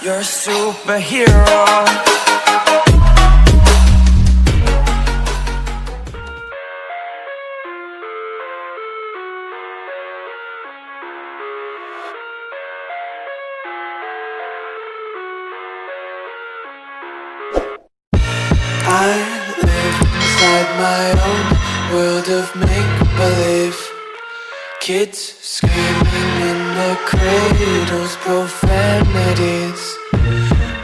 You're a superhero. I live inside my own world of make-believe. Kids screaming in their cradles, profanities.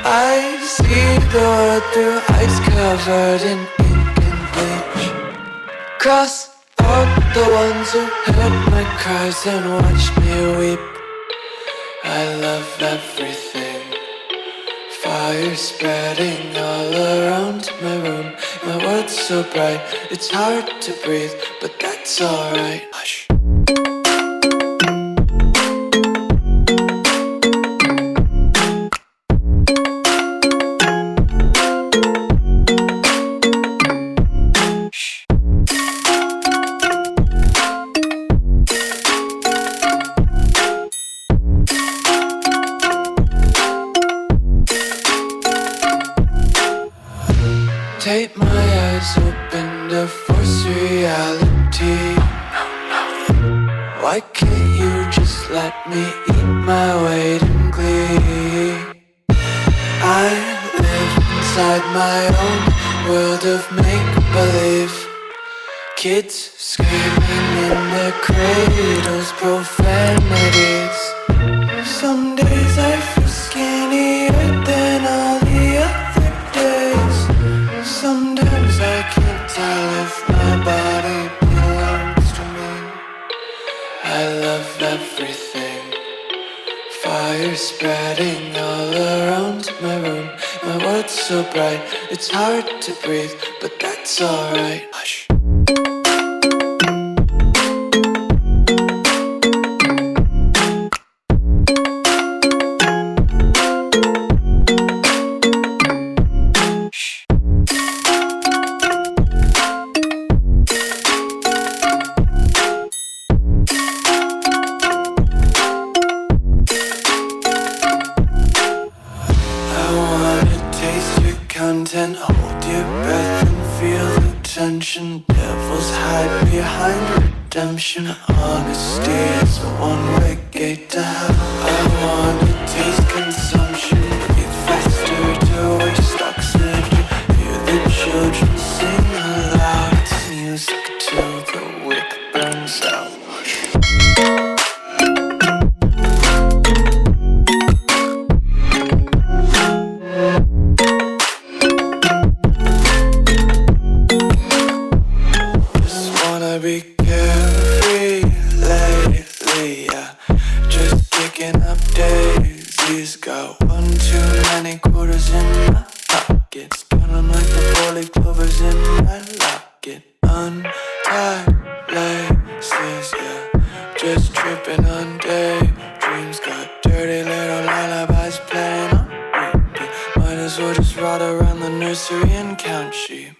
I see the world through ice covered in ink and bleach. Cross out the ones who heard my cries and watched me weep. I love everything. Fire spreading all around my room. My world's so bright, it's hard to breathe, but that's alright. Hush. Take my eyes open to force reality. Why can't you just let me eat my weight in glee? I live inside my own world of make-believe. Kids screaming in their cradles, profanities. Some days I feel skinnier than all the other days. Sometimes I can't tell if my body belongs to me. I love everything. Fire spreading all around my room. My world's so bright, it's hard to breathe, but that's alright. Hush. Content, hold your breath and feel the tension. Devils hide behind redemption. Honesty is a one-way gate to hell. I wanna taste consumption. Breathe faster to waste oxygen. Hear the children sing aloud. It's music till the wick burns out. Be carefree lately, yeah. Just picking up daisies. Got one too many quarters in my pockets. Counting like the 4-leaf clovers in my locket. Untied laces, yeah. Just tripping on daydreams. Got dirty little lullabies playing on repeat. Might as well just ride around the nursery and count sheep.